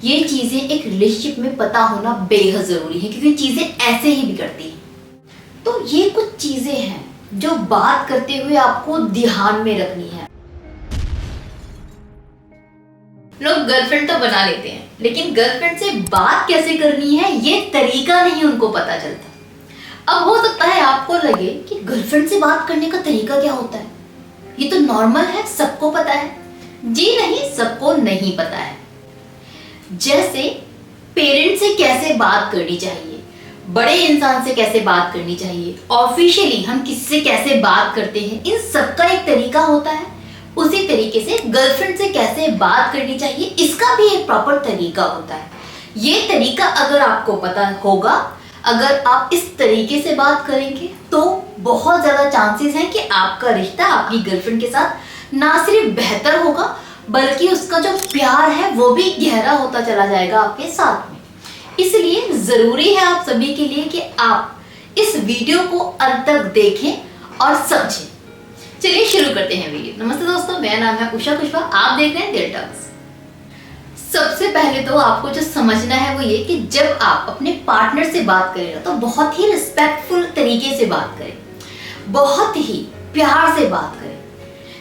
ये चीजें एक रिलेशनशिप में पता होना बेहद जरूरी है, क्योंकि चीजें ऐसे ही बिगड़ती हैं। तो ये कुछ चीजें हैं जो बात करते हुए आपको ध्यान में रखनी है। लोग गर्लफ्रेंड तो बना लेते हैं, लेकिन गर्लफ्रेंड से बात कैसे करनी है ये तरीका नहीं उनको पता चलता। अब हो सकता है आपको लगे कि गर्लफ्रेंड से बात करने का तरीका क्या होता है, ये तो नॉर्मल है, सबको पता है। जी नहीं, सबको नहीं पता है। जैसे पेरेंट्स से कैसे बात करनी चाहिए, बड़े इंसान से कैसे बात करनी चाहिए, ऑफिशियली हम किसी से कैसे बात करते हैं, इन सबका एक तरीका होता है। उसी तरीके से गर्लफ्रेंड से कैसे बात करनी चाहिए, इसका भी एक प्रॉपर तरीका होता है। ये तरीका अगर आपको पता होगा, अगर आप इस तरीके से बात करेंगे, तो बहुत ज्यादा चांसेस हैं कि आपका रिश्ता आपकी गर्लफ्रेंड के साथ ना सिर्फ बेहतर होगा, बल्कि उसका जो प्यार है वो भी गहरा होता चला जाएगा आपके साथ में। इसलिए जरूरी है आप सभी के लिए कि आप इस वीडियो को अंत तक देखें और समझें। चलिए शुरू करते हैं वीडियो। नमस्ते दोस्तों, मेरा नाम है उषा कुशवाहा, आप देख रहे हैं दिल टॉक्स। सबसे पहले तो आपको जो समझना है वो ये कि जब आप अपने पार्टनर से बात करें ना, तो बहुत ही रिस्पेक्टफुल तरीके से बात करें, बहुत ही प्यार से बात करें।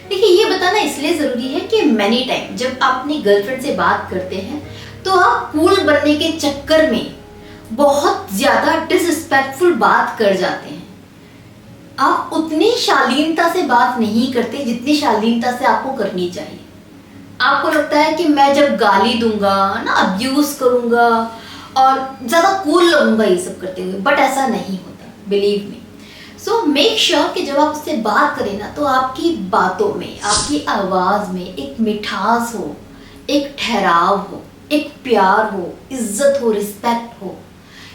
देखिए, ये बताना इसलिए जरूरी है कि मैनी टाइम जब आप अपनी गर्लफ्रेंड से बात करते हैं तो आप कूल बनने के चक्कर में बहुत ज्यादा डिसरिस्पेक्टफुल बात कर जाते हैं। आप उतनी शालीनता से बात नहीं करते जितनी शालीनता से आपको करनी चाहिए। आपको लगता है कि मैं जब गाली दूंगा ना, अब्यूज करूंगा और ज्यादा कूल लगूंगा ये सब करते हुए, बट ऐसा नहीं होता, believe me. So make sure कि जब आप उससे बात करें ना, तो आपकी बातों में, आपकी आवाज में एक मिठास हो, एक ठहराव हो, एक प्यार हो, इज्जत हो, रिस्पेक्ट हो।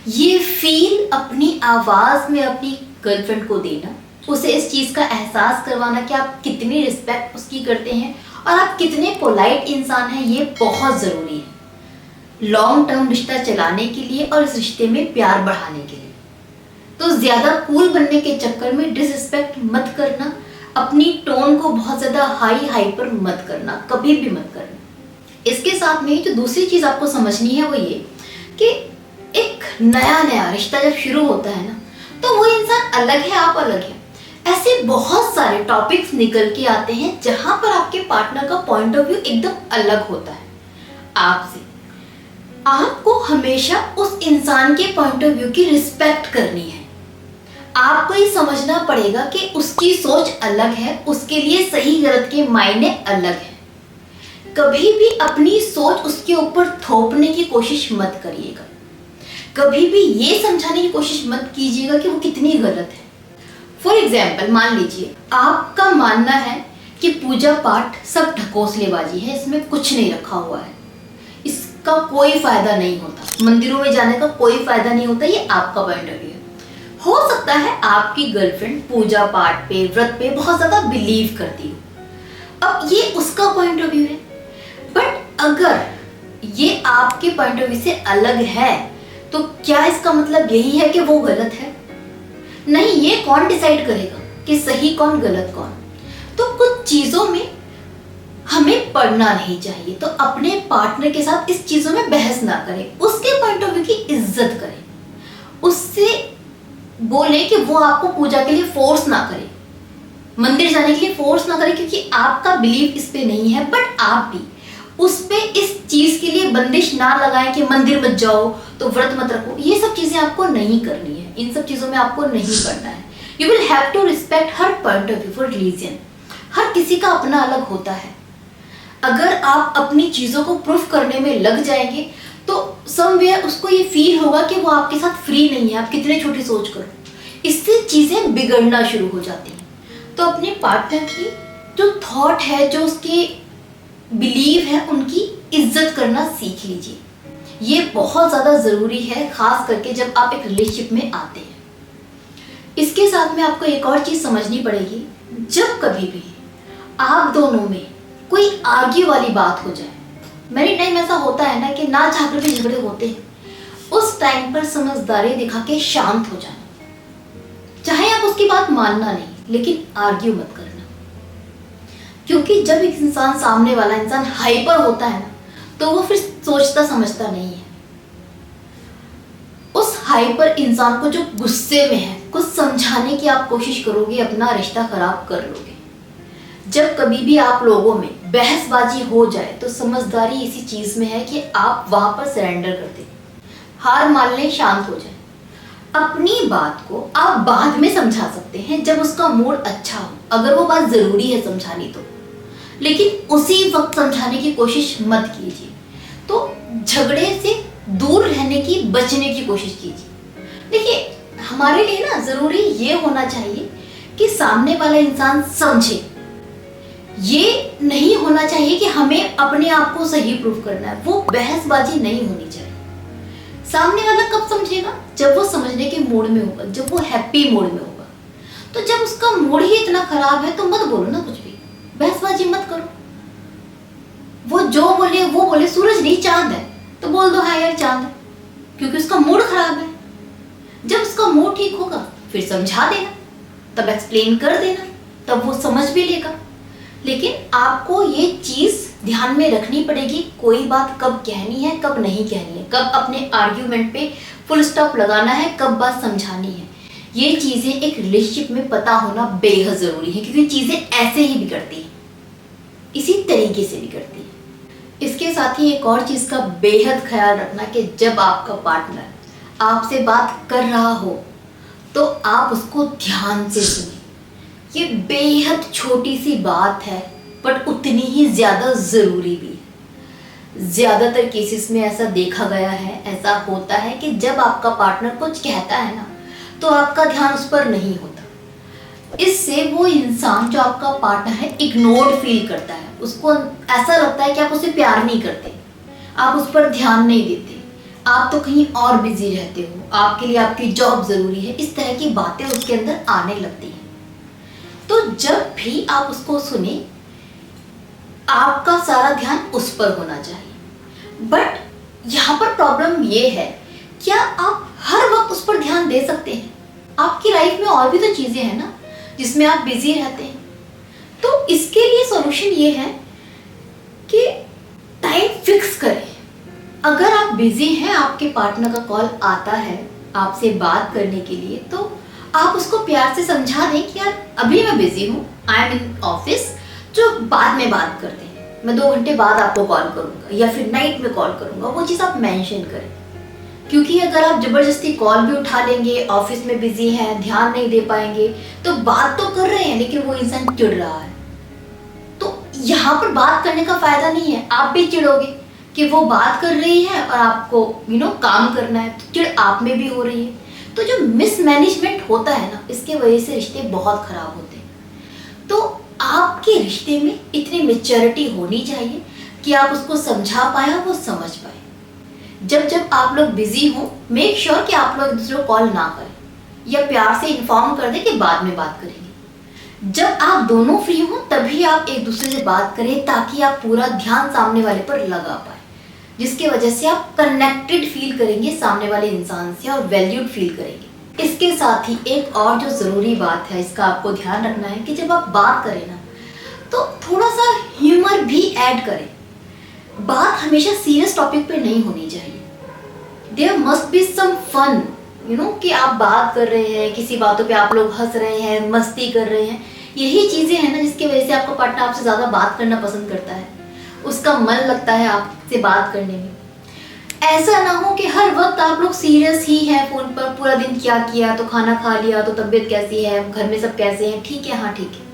ये फील अपनी आवाज में अपनी गर्लफ्रेंड को देना, उसे इस चीज का एहसास करवाना कि आप कितनी रिस्पेक्ट उसकी करते हैं और आप कितने पोलाइट इंसान हैं, ये बहुत जरूरी है लॉन्ग टर्म रिश्ता चलाने के लिए और इस रिश्ते में प्यार बढ़ाने के लिए। तो ज्यादा कूल बनने के चक्कर में डिसरिस्पेक्ट मत करना, अपनी टोन को बहुत ज्यादा हाइपर मत करना, कभी भी मत करना। इसके साथ में जो दूसरी चीज आपको समझनी है वो ये कि एक नया रिश्ता जब शुरू होता है ना, तो वो इंसान अलग है, आप अलग है। ऐसे बहुत सारे टॉपिक्स निकल के आते हैं जहां पर आपके पार्टनर का पॉइंट ऑफ व्यू एकदम अलग होता है आपसे। आपको हमेशा उस इंसान के पॉइंट ऑफ व्यू की रिस्पेक्ट करनी है। आपको ये समझना पड़ेगा कि उसकी सोच अलग है, उसके लिए सही गलत के मायने अलग है। कभी भी अपनी सोच उसके ऊपर थोपने की कोशिश मत करिएगा। कभी भी ये समझाने की कोशिश मत कीजिएगा कि वो कितनी गलत है। फॉर एग्जाम्पल, मान लीजिए आपका मानना है कि पूजा पाठ सब ढकोसलेबाजी है, इसमें कुछ नहीं रखा हुआ है, इसका कोई फायदा नहीं होता, मंदिरों में जाने का कोई फायदा नहीं होता, ये आपका पॉइंट ऑफ व्यू है। हो सकता है आपकी गर्लफ्रेंड पूजा पाठ पे, व्रत पे बहुत ज्यादा बिलीव करती हो, अब ये उसका पॉइंट ऑफ व्यू है। बट अगर ये आपके पॉइंट ऑफ व्यू से अलग है, तो क्या इसका मतलब यही है कि वो गलत है? नहीं, ये कौन डिसाइड करेगा कि सही कौन गलत कौन? तो कुछ चीजों में हमें पढ़ना नहीं चाहिए। तो अपने पार्टनर के साथ इस चीजों में बहस ना करें, उसके पॉइंट ऑफ व्यू की इज्जत करें, उससे बोले कि वो आपको पूजा के लिए फोर्स ना करे, मंदिर जाने के लिए फोर्स ना करे, क्योंकि आपका बिलीव इस पे नहीं है। बट आप भी उस पे इस चीज के लिए बंदिश ना लगाएं कि मंदिर मत जाओ, तो व्रत मत रखो। ये सब चीजें आपको नहीं करनी है, इन सब चीजों में आपको नहीं करना है। You will have to respect हर point of view for religion. हर किसी का अपना अलग होता है। अगर आप अपनी चीजों को प्रूफ करने में लग जाएंगे, तो समवेयर उसको ये फील होगा कि वो आपके साथ फ्री नहीं है, आप कितने छोटी सोच करो, इससे चीजें बिगड़ना शुरू हो जाती हैं। तो अपने पार्टनर की जो थॉट है, जो उसके बिलीव है, उनकी इज्जत करना सीख लीजिए। ये बहुत ज्यादा जरूरी है, खास करके जब आप एक रिलेशनशिप में आते हैं। इसके साथ में आपको एक और चीज समझनी पड़ेगी, जब कभी भी आप दोनों में कोई आर्ग्यू वाली बात हो जाए, मेरी टाइम ऐसा होता है ना कि ना चाहकर भी झगड़े होते हैं, उस टाइम पर समझदारी दिखा के शांत हो जाना। चाहे आप उसकी बात मानना नहीं, लेकिन आर्ग्यू मत करना। क्योंकि जब एक इंसान, सामने वाला इंसान हाइपर होता है ना, तो वो फिर सोचता समझता नहीं है। उस हाइपर इंसान को जो गुस्से में है, कुछ समझाने की आप कोशिश करोगे, अपना रिश्ता खराब कर लोगे। जब कभी भी आप लोगों में बहसबाजी हो जाए तो समझदारी इसी चीज में है कि आप वहां पर सरेंडर कर दें, हार मान लें, शांत हो जाए। अपनी बात को आप बाद में समझा सकते हैं जब उसका मूड अच्छा हो, अगर वो बात जरूरी है समझानी तो, लेकिन उसी वक्त समझाने की कोशिश मत कीजिए। तो झगड़े से दूर रहने की, बचने की कोशिश कीजिए। देखिए, हमारे लिए ना जरूरी ये होना चाहिए कि सामने वाला इंसान समझे। ये नहीं होना चाहिए कि हमें अपने आप को सही प्रूव करना है। वो बहसबाजी नहीं होनी चाहिए। सामने वाला कब समझेगा? जब वो समझने के मूड में होगा, जब वो हैप्पी मूड में होगा। तो जब उसका मूड ही इतना खराब है तो मत बोलो ना कुछ भी, बहसबाजी मत करो। वो जो बोले वो बोले, सूरज नहीं चांद है, तो बोल दो हाँ यार चांद है, क्योंकि उसका मूड खराब है। जब उसका मूड ठीक होगा फिर समझा देना, तब एक्सप्लेन कर देना, तब वो समझ भी लेगा। लेकिन आपको ये चीज ध्यान में रखनी पड़ेगी, कोई बात कब कहनी है, कब नहीं कहनी है, कब अपने आर्ग्यूमेंट पे फुल स्टॉप लगाना है, कब बात समझानी है। ये चीजें एक रिलेशनशिप में पता होना बेहद जरूरी है, क्योंकि चीजें ऐसे ही बिगड़ती हैं, इसी तरीके से बिगड़ती है। इसके साथ ही एक और चीज का बेहद ख्याल रखना कि जब आपका पार्टनर आपसे बात कर रहा हो तो आप उसको ध्यान से सुने। ये बेहद छोटी सी बात है, बट उतनी ही ज्यादा जरूरी भी है। ज्यादातर केसेस में ऐसा देखा गया है, ऐसा होता है कि जब आपका पार्टनर कुछ कहता है ना, तो आपका ध्यान उस पर नहीं होता। इससे वो इंसान जो आपका पार्टनर है इग्नोर्ड फील करता है, उसको ऐसा लगता है कि आप उसे प्यार नहीं करते, आप उस पर ध्यान नहीं देते, आप तो कहीं और बिजी रहते हो, आपके लिए आपकी जॉब जरूरी है। इस तरह की बातें उसके अंदर आने लगती हैं। तो जब भी आप उसको सुने, आपका सारा ध्यान उस पर होना चाहिए। बट यहाँ पर प्रॉब्लम ये है, क्या आप हर वक्त उस पर ध्यान दे सकते हैं? आपकी लाइफ में और भी तो चीजें हैं ना जिसमें आप बिजी रहते हैं। तो इसके लिए सॉल्यूशन ये है कि टाइम फिक्स करें। अगर आप बिजी हैं, आपके पार्टनर का कॉल आता है आपसे बात करने के लिए, तो आप उसको प्यार से समझा दें कि यार अभी मैं बिजी हूँ, आई एम इन ऑफिस, जो बाद में बात करते हैं, मैं 2 घंटे बाद आपको कॉल करूंगा या फिर नाइट में कॉल करूंगा। वो चीज़ आप मेंशन करें, क्योंकि अगर आप जबरदस्ती कॉल भी उठा लेंगे, ऑफिस में बिजी हैं, ध्यान नहीं दे पाएंगे, तो बात तो कर रहे हैं लेकिन वो इंसान चिढ़ रहा है, तो यहाँ पर बात करने का फायदा नहीं है। आप भी चिढ़ोगे कि वो बात कर रही है और आपको काम करना है, तो चिढ़ आप में भी हो रही है। तो जो मिसमैनेजमेंट होता है ना, इसके वजह से रिश्ते बहुत खराब होते हैं। तो आपके रिश्ते में इतनी मैच्योरिटी होनी चाहिए कि आप उसको समझा पाए, वो समझ पाए। जब जब आप लोग बिजी हो, मेक श्योर कि आप लोग एक दूसरे को कॉल ना करें या प्यार से इन्फॉर्म कर दें कि बाद में बात करेंगे। जब आप दोनों फ्री हो तभी आप एक दूसरे से बात करें, ताकि आप पूरा ध्यान सामने वाले पर लगा पाए, जिसकी वजह से आप कनेक्टेड फील करेंगे सामने वाले इंसान से और वैल्यूड फील करेंगे। इसके साथ ही एक और जो ज़रूरी बात है, इसका आपको ध्यान रखना है कि जब आप बात करें ना, तो थोड़ा सा ह्यूमर भी ऐड करें। बात हमेशा सीरियस टॉपिक पे नहीं होनी चाहिए। There must be some fun, कि आप बात कर रहे हैं, किसी बातों पे आप लोग हंस रहे हैं, मस्ती कर रहे हैं। यही चीज़ें हैं ना जिसकी वजह से आपका पार्टनर आपसे ज़्यादा बात करना पसंद करता है, उसका मन लगता है आपसे बात करने में। ऐसा ना हो कि हर वक्त आप लोग सीरियस ही हैं फोन पर, पूरा दिन क्या किया, तो खाना खा लिया, तो तबीयत कैसी है, घर में सब कैसे हैं, ठीक है, हाँ ठीक है।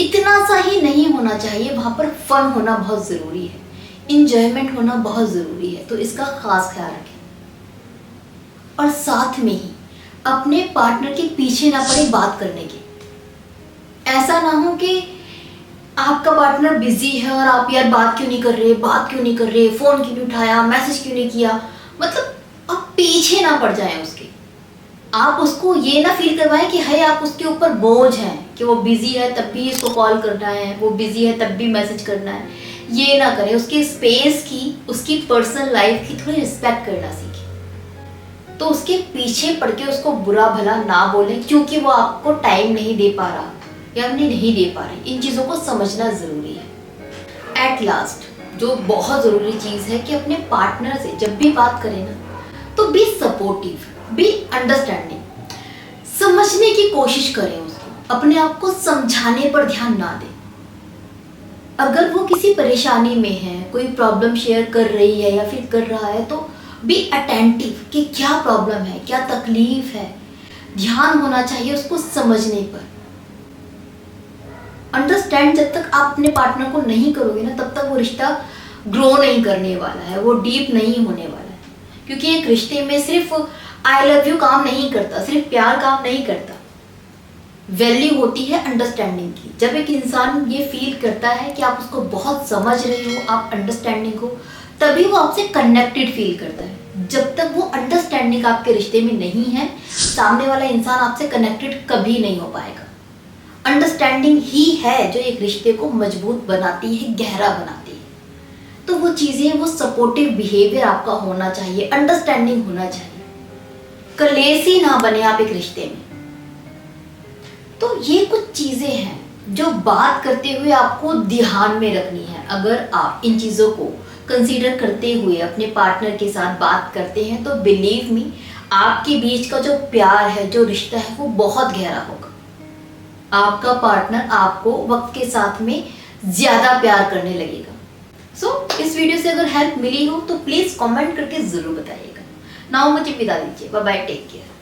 इतना सा ही नहीं होना चाहिए, वहाँ पर फन होना बहुत ज़रूरी है, इंजॉयमेंट होना बहुत ज़रूरी है। तो इसका खास ख्याल रखें और साथ में ही अपने पार्टनर के पीछे ना पड़े बात करने के। ऐसा ना हो कि आपका पार्टनर बिजी है और आप यार बात क्यों नहीं कर रहे, फोन क्यों नहीं उठाया, मैसेज क्यों नहीं किया, मतलब आप पीछे ना पड़ जाएं उसके। आप उसको ये ना फील करवाएं कि है आप उसके ऊपर बोझ हैं, कि वो बिजी है तब भी इसको कॉल करना है, वो बिजी है तब भी मैसेज करना है। ये ना करें। उसके स्पेस की, उसकी पर्सनल लाइफ की थोड़ी रिस्पेक्ट करना सीखें। तो उसके पीछे पड़ के उसको बुरा भला ना बोलें, क्योंकि वो आपको टाइम नहीं दे पा रहा या नहीं दे पा रही। इन चीज़ों को समझना ज़रूरी है। एट लास्ट जो बहुत ज़रूरी चीज़ है कि अपने पार्टनर से जब भी बात करें ना, तो बी सपोर्टिव, बी अंडरस्टैंडिंग, समझने की कोशिश करें उसको, अपने आप को समझाने पर ध्यान ना दें। अगर वो किसी परेशानी में है, कोई प्रॉब्लम शेयर कर रही है या फिर कर रहा है, तो बी अटेंटिव कि क्या प्रॉब्लम है, क्या तकलीफ है, ध्यान होना चाहिए उसको समझने पर। अंडरस्टैंड जब तक आप अपने पार्टनर को नहीं करोगे ना, तब तक वो रिश्ता ग्रो नहीं करने वाला है, वो डीप नहीं होने वाला है। क्योंकि एक रिश्ते में सिर्फ आई लव यू काम नहीं करता, सिर्फ प्यार काम नहीं करता, वैल्यू होती है अंडरस्टैंडिंग की। जब एक इंसान ये फील करता है कि आप उसको बहुत समझ रहे हो, आप अंडरस्टैंडिंग हो, तभी वो आपसे कनेक्टेड फील करता है। जब तक वो अंडरस्टैंडिंग आपके रिश्ते में नहीं है, सामने वाला इंसान आपसे कनेक्टेड कभी नहीं हो पाएगा। अंडरस्टैंडिंग ही है जो एक रिश्ते को मजबूत बनाती है, गहरा बनाती है। तो वो चीज़ें, वो सपोर्टिव बिहेवियर आपका होना चाहिए, अंडरस्टैंडिंग होना चाहिए, कलेशी ना बने आप एक रिश्ते में। तो ये कुछ चीज़ें हैं जो बात करते हुए आपको ध्यान में रखनी है। अगर आप इन चीज़ों को कंसीडर करते हुए अपने पार्टनर के साथ बात करते हैं, तो बिलीव मी, आपके बीच का जो प्यार है, जो रिश्ता है, वो बहुत गहरा होगा। आपका पार्टनर आपको वक्त के साथ में ज़्यादा प्यार करने लगेगा। इस वीडियो से अगर हेल्प मिली हो तो प्लीज़ कमेंट करके ज़रूर बताइएगा। नाउ मुझे विदा दीजिए, बाय बाय, टेक केयर।